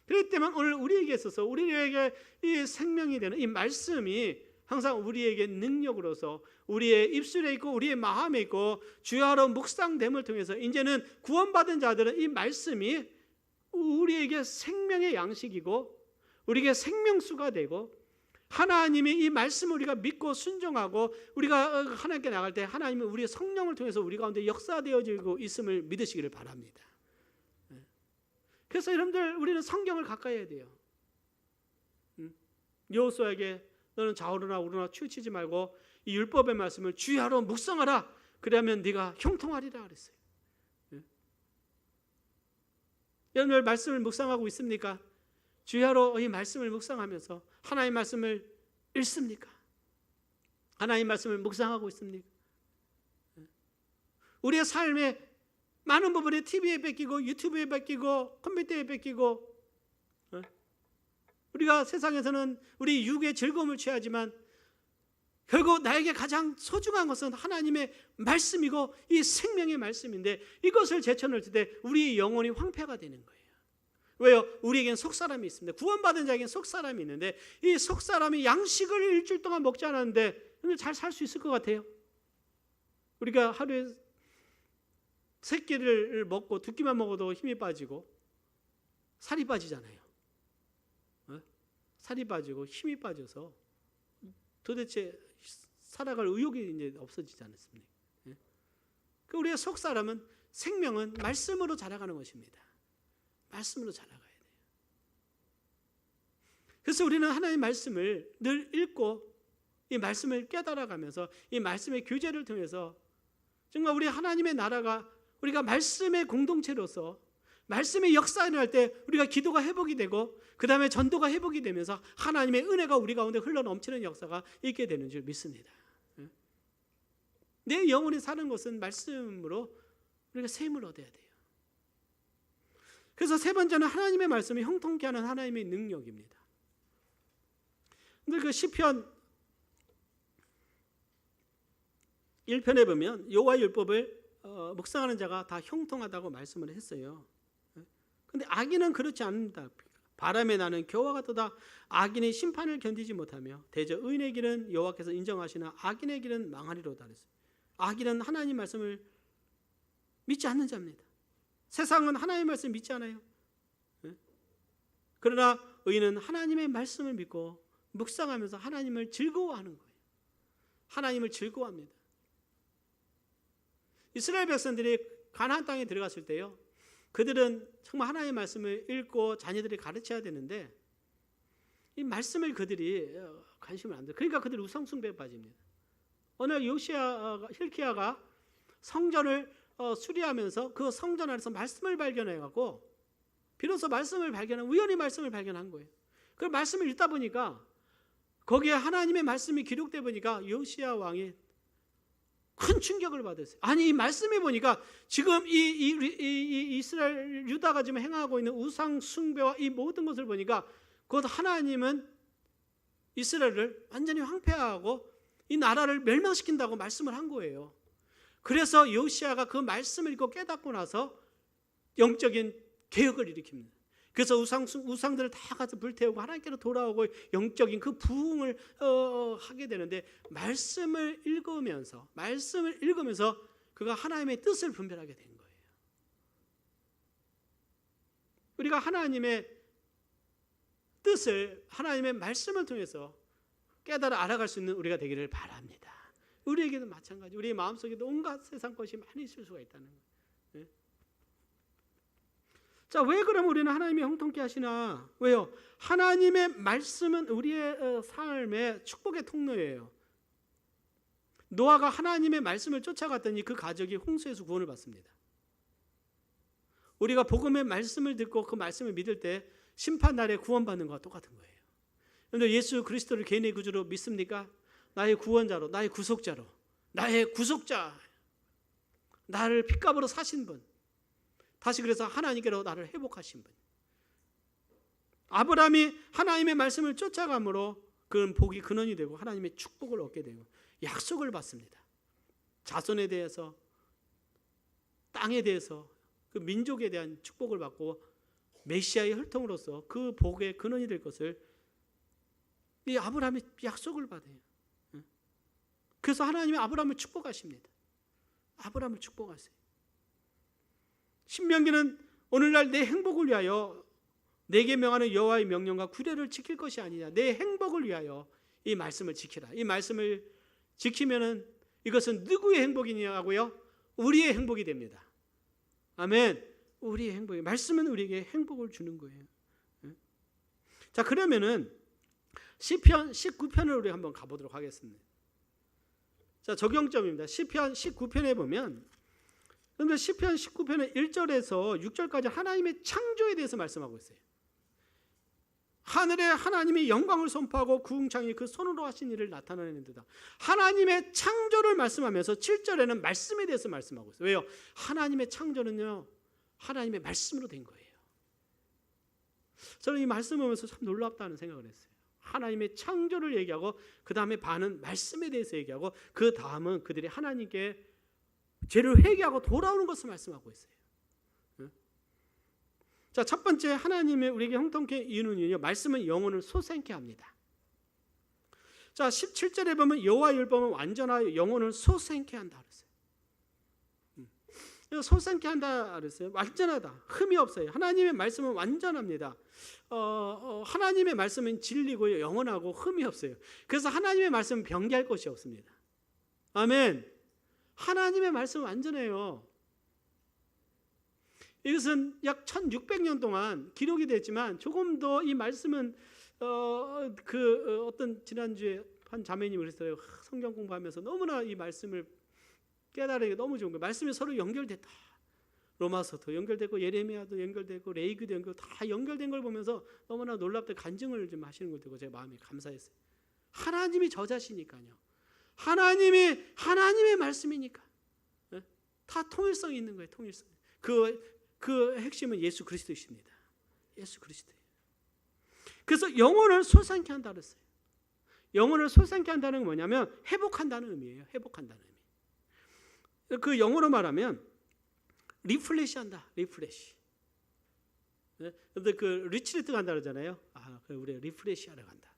그렇기 때문에 오늘 우리에게 있어서 우리에게 이 생명이 되는 이 말씀이 항상 우리에게 능력으로서 우리의 입술에 있고 우리의 마음에 있고 주야로 묵상됨을 통해서 이제는 구원받은 자들은 이 말씀이 우리에게 생명의 양식이고 우리에게 생명수가 되고 하나님이 이 말씀을 우리가 믿고 순종하고 우리가 하나님께 나갈 때 하나님은 우리의 성령을 통해서 우리 가운데 역사되어지고 있음을 믿으시기를 바랍니다. 그래서 여러분들 우리는 성경을 가까이 해야 돼요. 여호수아에게 너는 좌우로나 우로나 치우치지 말고 이 율법의 말씀을 주야로 묵상하라. 그러면 네가 형통하리라 그랬어요. 여러분들 말씀을 묵상하고 있습니까? 주야로 이 말씀을 묵상하면서 하나님의 말씀을 읽습니까? 하나님의 말씀을 묵상하고 있습니까? 우리의 삶의 많은 부분이 TV에 뺏기고 유튜브에 뺏기고 컴퓨터에 뺏기고 우리가 세상에서는 우리 육의 즐거움을 취하지만 결국 나에게 가장 소중한 것은 하나님의 말씀이고 이 생명의 말씀인데 이것을 제쳐놓을 때 우리의 영혼이 황폐가 되는 거예요. 왜요? 우리에겐 속사람이 있습니다. 구원받은 자에겐 속사람이 있는데 이 속사람이 양식을 일주일 동안 먹지 않았는데 잘 살 수 있을 것 같아요? 우리가 하루에 새끼를 먹고 두 끼만 먹어도 힘이 빠지고 살이 빠지잖아요. 살이 빠지고 힘이 빠져서 도대체 살아갈 의욕이 이제 없어지지 않습니까? 우리의 속 사람은 생명은 말씀으로 자라가는 것입니다. 말씀으로 자라가야 돼요. 그래서 우리는 하나님의 말씀을 늘 읽고 이 말씀을 깨달아가면서 이 말씀의 교제를 통해서 정말 우리 하나님의 나라가 우리가 말씀의 공동체로서 말씀의 역사가 일어날 때 우리가 기도가 회복이 되고 그 다음에 전도가 회복이 되면서 하나님의 은혜가 우리 가운데 흘러넘치는 역사가 있게 되는 줄 믿습니다. 내 영혼이 사는 것은 말씀으로 우리가 셈을 얻어야 돼요. 그래서 세 번째는 하나님의 말씀을 형통케 하는 하나님의 능력입니다. 근데 그 시편 1편에 보면 여호와의 율법을 묵상하는 자가 다 형통하다고 말씀을 했어요. 근데 악인은 그렇지 않는다. 바람에 나는 겨와 같도다. 악인의 심판을 견디지 못하며 대저 의인의 길은 여호와께서 인정하시나 악인의 길은 망하리로다. 악인은 하나님 말씀을 믿지 않는 자입니다. 세상은 하나님의 말씀을 믿지 않아요. 그러나 의인은 하나님의 말씀을 믿고 묵상하면서 하나님을 즐거워하는 거예요. 하나님을 즐거워합니다. 이스라엘 백성들이 가나안 땅에 들어갔을 때요, 그들은 정말 하나님의 말씀을 읽고 자녀들이 가르쳐야 되는데 이 말씀을 그들이 관심을 안 둬요. 그러니까 그들이 우상 숭배에 빠집니다. 어느 날 hilki야가 성전을 수리하면서 그 성전 안에서 말씀을 발견해갖고 비로소 말씀을 발견한, 우연히 말씀을 발견한 거예요. 그 말씀을 읽다 보니까 거기에 하나님의 말씀이 기록되어 보니까 요시야 왕이 큰 충격을 받았어요. 아니, 이 말씀에 보니까 지금 이 이스라엘 유다가 지금 행하고 있는 우상 숭배와 이 모든 것을 보니까 곧 하나님은 이스라엘을 완전히 황폐하고 이 나라를 멸망시킨다고 말씀을 한 거예요. 그래서 요시야가 그 말씀을 읽고 깨닫고 나서 영적인 개혁을 일으킵니다. 그래서 우상들을 다 가서 불태우고 하나님께로 돌아오고 영적인 그 부흥을 하게 되는데 말씀을 읽으면서 그가 하나님의 뜻을 분별하게 된 거예요. 우리가 하나님의 뜻을 하나님의 말씀을 통해서 깨달아 알아갈 수 있는 우리가 되기를 바랍니다. 우리에게도 마찬가지, 우리의 마음속에도 온갖 세상 것이 많이 있을 수가 있다는 거예요. 네? 자, 왜 그럼 우리는 하나님이 형통케 하시나? 왜요? 하나님의 말씀은 우리의 삶의 축복의 통로예요. 노아가 하나님의 말씀을 쫓아갔더니 그 가족이 홍수에서 구원을 받습니다. 우리가 복음의 말씀을 듣고 그 말씀을 믿을 때 심판 날에 구원받는 것과 똑같은 거예요. 그런데 예수 그리스도를 개인의 구주로 믿습니까? 나의 구원자로, 나의 구속자로, 나의 구속자, 나를 핏값으로 사신 분, 다시 그래서 하나님께로 나를 회복하신 분. 아브라함이 하나님의 말씀을 쫓아감으로 그는 복이 근원이 되고 하나님의 축복을 얻게 되고 약속을 받습니다. 자손에 대해서, 땅에 대해서, 그 민족에 대한 축복을 받고 메시아의 혈통으로서 그 복의 근원이 될 것을 이 아브라함이 약속을 받아요. 그래서 하나님이 아브라함을 축복하십니다. 아브라함을 축복하세요. 신명기는 오늘날 내 행복을 위하여 내게 명하는 여호와의 명령과 규례를 지킬 것이 아니냐, 내 행복을 위하여 이 말씀을 지키라. 이 말씀을 지키면은 이것은 누구의 행복이냐고요? 우리의 행복이 됩니다. 아멘. 우리의 행복이, 말씀은 우리에게 행복을 주는 거예요. 자, 그러면은 시편 19편을 우리 한번 가보도록 하겠습니다. 자, 적용점입니다. 시편 19편에 보면, 그런데 시편 19편의 1절에서 6절까지 하나님의 창조에 대해서 말씀하고 있어요. 하늘에 하나님의 영광을 선포하고 구흥창이 그 손으로 하신 일을 나타내는 데다 하나님의 창조를 말씀하면서 7절에는 말씀에 대해서 말씀하고 있어요. 왜요? 하나님의 창조는요, 하나님의 말씀으로 된 거예요. 저는 이 말씀을 보면서 참 놀랍다는 생각을 했어요. 하나님의 창조를 얘기하고 그 다음에 반은 말씀에 대해서 얘기하고 그 다음은 그들이 하나님께 죄를 회개하고 돌아오는 것을 말씀하고 있어요. 자, 첫 번째 하나님의 우리에게 형통케 이유는요, 말씀은 영혼을 솟생케 합니다. 자, 17절에 보면 여호와의 율법은 완전하여 영혼을 솟생케 한다 그랬어요. 소생케 한다 그랬어요. 완전하다. 흠이 없어요. 하나님의 말씀은 완전합니다. 하나님의 말씀은 진리고 영원하고 흠이 없어요. 그래서 하나님의 말씀은 변개할 것이 없습니다. 아멘. 하나님의 말씀은 완전해요. 이것은 약 1600년 동안 기록이 됐지만 조금 더 이 말씀은 어떤 지난주에 한 자매님이 그랬어요. 성경 공부하면서 너무나 이 말씀을 깨달으는 게 너무 좋은 거예요. 말씀이 서로 연결됐다. 로마서도 연결되고 예레미야도 연결되고 레위기도 연결되고 다 연결된 걸 보면서 너무나 놀랍게 간증을 좀 하시는 걸 듣고 제 마음이 감사했어요. 하나님이 저자시니까요. 하나님의 말씀이니까 다 통일성이 있는 거예요. 통일성. 그 핵심은 예수 그리스도이십니다. 예수 그리스도예요. 그래서 영혼을 솟아나게 한다 그랬어요. 영혼을 솟아나게 한다는 건 뭐냐면 회복한다는 의미예요. 회복한다는 의미. 그 영어로 말하면 리플레시 한다. 리플레시. 근데 그 리트리트 간다 그러잖아요. 우리 리플레시 하러 간다.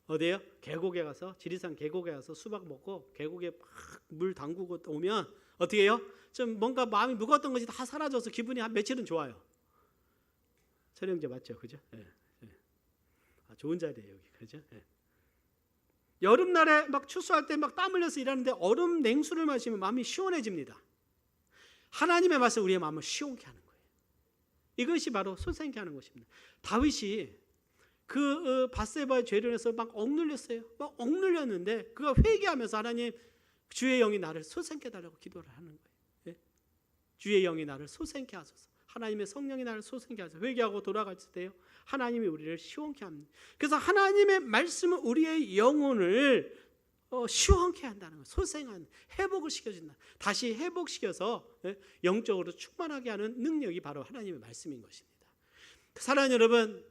어디에요? 계곡에 가서 지리산 계곡에 가서 수박 먹고 계곡에 막 물 담그고 오면 어떻게 해요? 좀 뭔가 마음이 무거웠던 것이 다 사라져서 기분이 한 며칠은 좋아요. 촬영제 맞죠? 그죠? 네. 좋은 자리예요 여기. 그죠? 네. 여름날에 막 추수할 때 막 땀 흘려서 일하는데 얼음 냉수를 마시면 마음이 시원해집니다. 하나님의 말씀 우리의 마음을 시원케 하는 거예요. 이것이 바로 솟아나게 하는 것입니다. 다윗이 밧세바의 죄를 해서 막 억눌렸어요. 막 억눌렸는데 그가 회개하면서 하나님 주의 영이 나를 솟아나게 해달라고 기도를 하는 거예요. 예? 주의 영이 나를 솟아나게 하소서. 하나님의 성령이 나를 솟아나게 하소서. 회개하고 돌아갔을 때요 하나님이 우리를 시원케 합니다. 그래서 하나님의 말씀은 우리의 영혼을 시원케 한다는 거예요. 솟아나는 회복을 시켜준다. 다시 회복시켜서 영적으로 충만하게 하는 능력이 바로 하나님의 말씀인 것입니다. 사랑하는 여러분,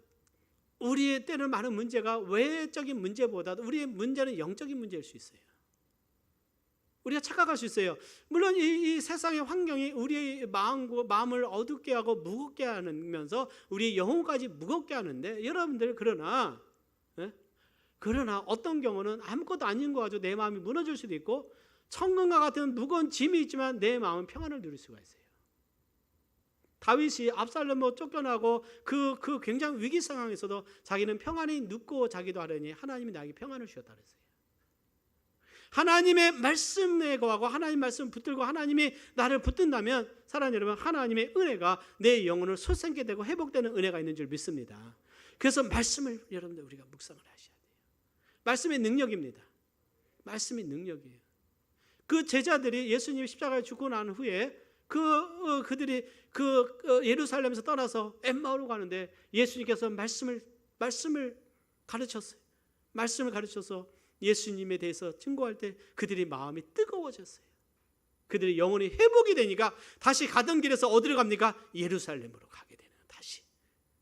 우리의 때는 많은 문제가 외적인 문제보다도 우리의 문제는 영적인 문제일 수 있어요. 우리가 착각할 수 있어요. 물론 이 세상의 환경이 우리의 마음을 어둡게 하고 무겁게 하면서 우리의 영혼까지 무겁게 하는데 여러분들 그러나 어떤 경우는 아무것도 아닌 거 가지고 내 마음이 무너질 수도 있고 천근과 같은 무거운 짐이 있지만 내 마음은 평안을 누릴 수가 있어요. 다윗이 압살롬으로 쫓겨나고 그 굉장히 위기 상황에서도 자기는 평안히 눕고 자기도 하려니 하나님이 나에게 평안을 주셨다 그랬어요. 하나님의 말씀에 거하고 하나님 말씀 붙들고 하나님이 나를 붙든다면 사랑하는 여러분, 하나님의 은혜가 내 영혼을 솟아나게 되고 회복되는 은혜가 있는 줄 믿습니다. 그래서 말씀을 여러분들 우리가 묵상을 하셔야 돼요. 말씀의 능력입니다. 말씀의 능력이에요. 그 제자들이 예수님이 십자가에 죽고 난 후에 그들이 예루살렘에서 떠나서 엠마오로 가는데 예수님께서 말씀을 가르쳤어요. 말씀을 가르쳐서 예수님에 대해서 증거할 때 그들의 마음이 뜨거워졌어요. 그들의 영혼이 회복이 되니까 다시 가던 길에서 어디로 갑니까? 예루살렘으로 가게 되는,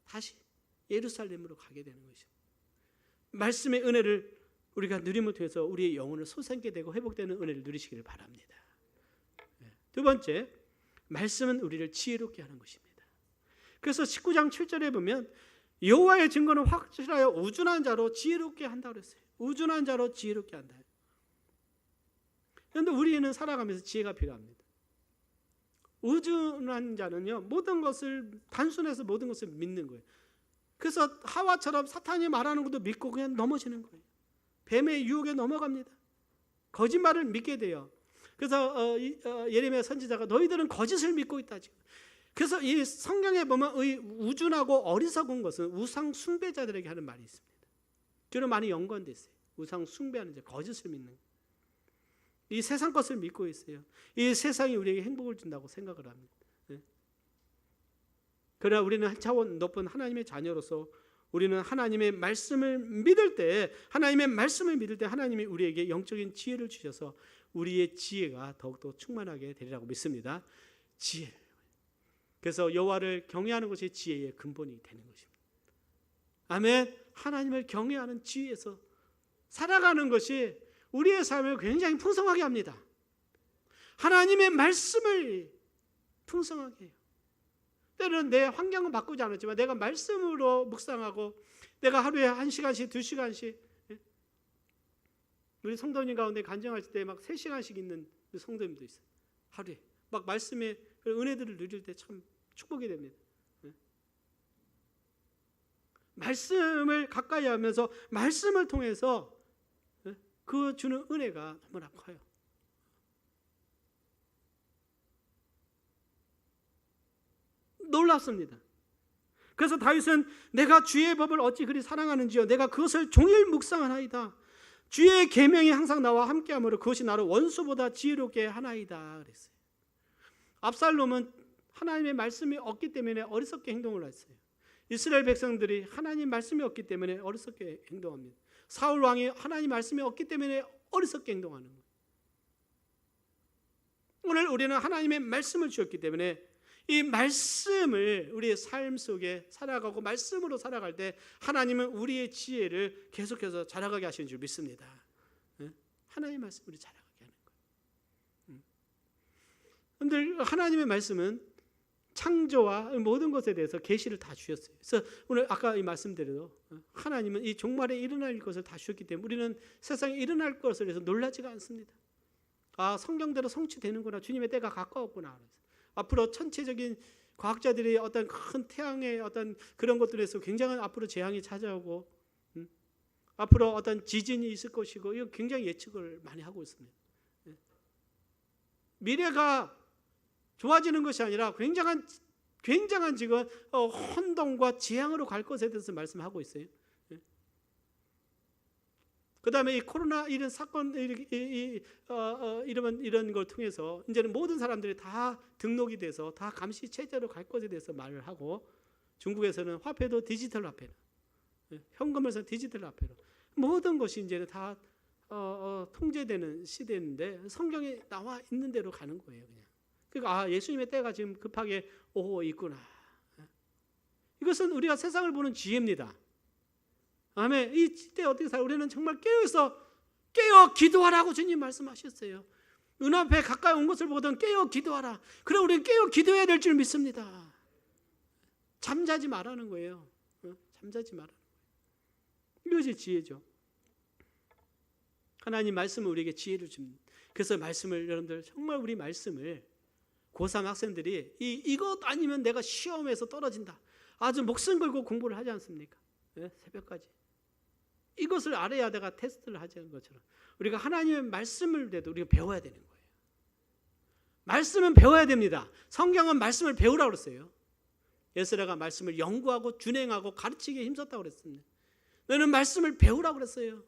다시 예루살렘으로 가게 되는 것이죠. 말씀의 은혜를 우리가 누림을 통해서 우리의 영혼을 솟아나게 되고 회복되는 은혜를 누리시기를 바랍니다. 두 번째, 말씀은 우리를 지혜롭게 하는 것입니다. 그래서 19장 7절에 보면 여호와의 증거는 확실하여 우준한 자로 지혜롭게 한다 그랬어요. 우준한 자로 지혜롭게 한다. 그런데 우리는 살아가면서 지혜가 필요합니다. 우준한 자는요, 모든 것을 단순해서 모든 것을 믿는 거예요. 그래서 하와처럼 사탄이 말하는 것도 믿고 그냥 넘어지는 거예요. 뱀의 유혹에 넘어갑니다. 거짓말을 믿게 돼요. 그래서 예레미야 선지자가 너희들은 거짓을 믿고 있다 지금. 그래서 이 성경에 보면 이 우준하고 어리석은 것은 우상 숭배자들에게 하는 말이 있습니다. 주로 많이 연관돼 있어요. 우상 숭배하는 자, 거짓을 믿는. 이 세상 것을 믿고 있어요. 이 세상이 우리에게 행복을 준다고 생각을 합니다. 그러나 우리는 한 차원 높은 하나님의 자녀로서 우리는 하나님의 말씀을 믿을 때, 하나님이 우리에게 영적인 지혜를 주셔서 우리의 지혜가 더욱더 충만하게 되리라고 믿습니다. 지혜. 그래서 여호와를 경외하는 것이 지혜의 근본이 되는 것입니다. 아멘. 하나님을 경외하는 지혜에서 살아가는 것이 우리의 삶을 굉장히 풍성하게 합니다. 하나님의 말씀을 풍성하게 해요. 때로는 내 환경은 바꾸지 않았지만 내가 말씀으로 묵상하고 내가 하루에 1시간씩 2시간씩, 우리 성도님 가운데 간증할 때 막 3시간씩 있는 성도님도 있어요. 하루에 막 말씀의 은혜들을 누릴 때 참 축복이 됩니다. 말씀을 가까이 하면서 말씀을 통해서 그 주는 은혜가 너무나 커요. 놀랍습니다. 그래서 다윗은 내가 주의 법을 어찌 그리 사랑하는지요 내가 그것을 종일 묵상하나이다. 주의 계명이 항상 나와 함께하므로 그것이 나를 원수보다 지혜롭게 하나이다 그랬어요. 압살롬은 하나님의 말씀이 없기 때문에 어리석게 행동을 했어요. 이스라엘 백성들이 하나님 말씀이 없기 때문에 어리석게 행동합니다. 사울 왕이 하나님 말씀이 없기 때문에 어리석게 행동하는 거예요. 오늘 우리는 하나님의 말씀을 주었기 때문에 이 말씀을 우리의 삶 속에 살아가고 말씀으로 살아갈 때 하나님은 우리의 지혜를 계속해서 자라가게 하시는 줄 믿습니다. 하나님의 말씀을 자라가게 하는 거예요. 그런데 하나님의 말씀은 창조와 모든 것에 대해서 계시를 다 주셨어요. 그래서 오늘 아까 이 말씀대로 하나님은 이 종말에 일어날 것을 다 주셨기 때문에 우리는 세상에 일어날 것을 위해서 놀라지가 않습니다. 아, 성경대로 성취되는구나. 주님의 때가 가까웠구나. 앞으로 천체적인 과학자들이 어떤 큰 태양의 어떤 그런 것들에서 굉장한 앞으로 재앙이 찾아오고 앞으로 어떤 지진이 있을 것이고 이거 굉장히 예측을 많이 하고 있습니다. 미래가 좋아지는 것이 아니라 굉장한 지금 혼돈과 재앙으로 갈 것에 대해서 말씀하고 있어요. 그 다음에 이 코로나 이런 사건 이런 걸 통해서 이제는 모든 사람들이 다 등록이 돼서 다 감시 체제로 갈 것에 대해서 말을 하고 중국에서는 화폐도 디지털 화폐로 현금을 써 디지털 화폐로 모든 것이 이제는 다 통제되는 시대인데 성경에 나와 있는 대로 가는 거예요. 그냥. 그러니까 예수님의 때가 지금 급하게 오고 있구나. 이것은 우리가 세상을 보는 지혜입니다. 아멘. 이 때 어떻게 살아요? 우리는 정말 깨어 기도하라고 주님 말씀하셨어요. 눈앞에 가까이 온 것을 보던 깨어 기도하라. 그래 우리는 깨어 기도해야 될 줄 믿습니다. 잠자지 말라는 거예요. 잠자지 말라는 거예요. 이것이 지혜죠. 하나님 말씀은 우리에게 지혜를 줍니다. 그래서 말씀을 여러분들 정말 우리 말씀을 고3 학생들이 이것 아니면 내가 시험에서 떨어진다. 아주 목숨 걸고 공부를 하지 않습니까? 새벽까지. 이것을 알아야 내가 테스트를 하자는 것처럼 우리가 하나님의 말씀을 돼도 우리가 배워야 되는 거예요. 말씀은 배워야 됩니다. 성경은 말씀을 배우라고 그랬어요. 에스라가 말씀을 연구하고 준행하고 가르치기에 힘썼다고 그랬습니다. 너는 말씀을 배우라고 그랬어요.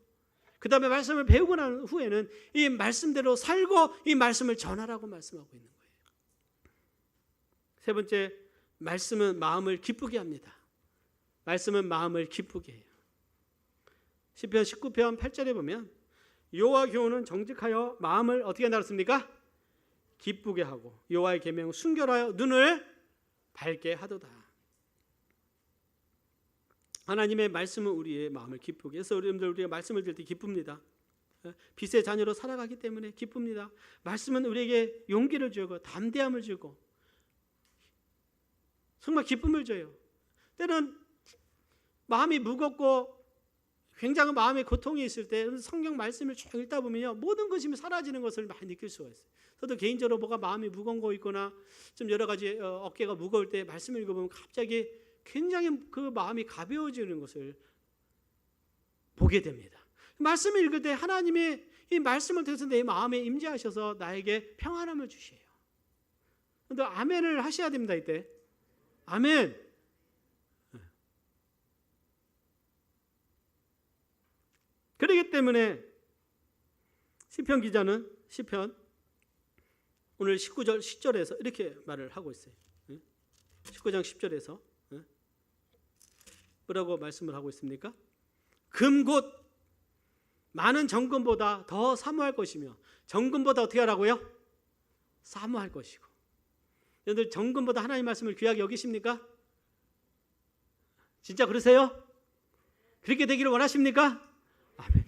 그 다음에 말씀을 배우고 난 후에는 이 말씀대로 살고 이 말씀을 전하라고 말씀하고 있는 거예요. 세 번째, 말씀은 마음을 기쁘게 합니다. 말씀은 마음을 기쁘게 해요. 시편 19편 8절에 보면 여호와 교훈은 정직하여 마음을 어떻게 한다고 했습니까? 기쁘게 하고 여호와의 계명은 순결하여 눈을 밝게 하도다. 하나님의 말씀은 우리의 마음을 기쁘게 해서 여러분들 우리가 말씀을 들을 때 기쁩니다. 빛의 자녀로 살아가기 때문에 기쁩니다. 말씀은 우리에게 용기를 주고 담대함을 주고 정말 기쁨을 줘요. 때는 마음이 무겁고 굉장히 마음의 고통이 있을 때 성경 말씀을 쭉 읽다 보면요 모든 것이 사라지는 것을 많이 느낄 수가 있어요. 저도 개인적으로 뭐가 마음이 무거운 거 있거나 좀 여러 가지 어깨가 무거울 때 말씀을 읽어보면 갑자기 굉장히 그 마음이 가벼워지는 것을 보게 됩니다. 말씀을 읽을 때 하나님이 이 말씀을 통해서 내 마음에 임재하셔서 나에게 평안함을 주셔요. 그런데 아멘을 하셔야 됩니다. 이때 아멘. 그렇기 때문에 시편 기자는 시편 오늘 19절 10절에서 이렇게 말을 하고 있어요. 19장 10절에서 뭐라고 말씀을 하고 있습니까? 금 곧 많은 정금보다 더 사모할 것이며 정금보다 어떻게 하라고요? 사모할 것이고. 여러분들 정금보다 하나님 말씀을 귀하게 여기십니까? 진짜 그러세요? 그렇게 되기를 원하십니까? 아멘.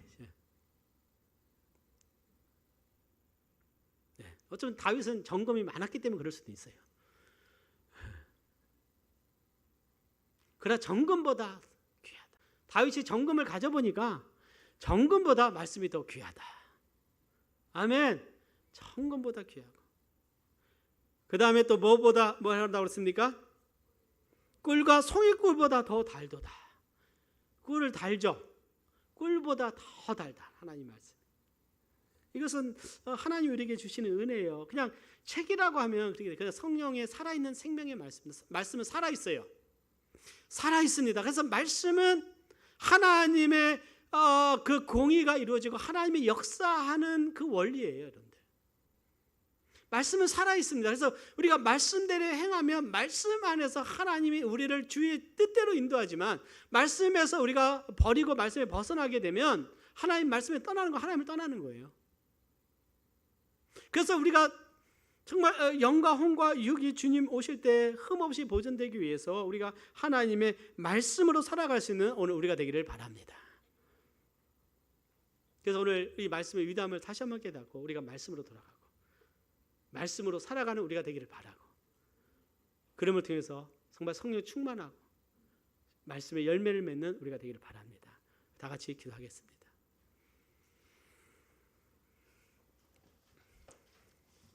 네. 어쩌면 다윗은 정금이 많았기 때문에 그럴 수도 있어요. 그러나 정금보다 귀하다. 다윗이 정금을 가져보니까 정금보다 말씀이 더 귀하다. 아멘. 정금보다 귀하고 그 다음에 또 뭐보다 뭐 한다고 그랬습니까? 꿀과 송이꿀보다 더 달도다. 꿀을 달죠. 꿀보다 더 달다. 하나님 말씀. 이것은 하나님 우리에게 주시는 은혜예요. 그냥 책이라고 하면 그냥 성령의 살아있는 생명의 말씀입니다. 말씀은 살아있어요. 살아있습니다. 그래서 말씀은 하나님의 그 공의가 이루어지고 하나님의 역사하는 그 원리예요, 여러분들. 말씀은 살아있습니다. 그래서 우리가 말씀대로 행하면 말씀 안에서 하나님이 우리를 주의 뜻대로 인도하지만 말씀에서 우리가 버리고 말씀에 벗어나게 되면 하나님 말씀에 떠나는 거 하나님을 떠나는 거예요. 그래서 우리가 정말 영과 혼과 육이 주님 오실 때 흠없이 보존되기 위해서 우리가 하나님의 말씀으로 살아갈 수 있는 오늘 우리가 되기를 바랍니다. 그래서 오늘 이 말씀의 위대함을 다시 한번 깨닫고 우리가 말씀으로 돌아가고 말씀으로 살아가는 우리가 되기를 바라고 그름을 통해서 정말 성령 충만하고 말씀의 열매를 맺는 우리가 되기를 바랍니다. 다 같이 기도하겠습니다.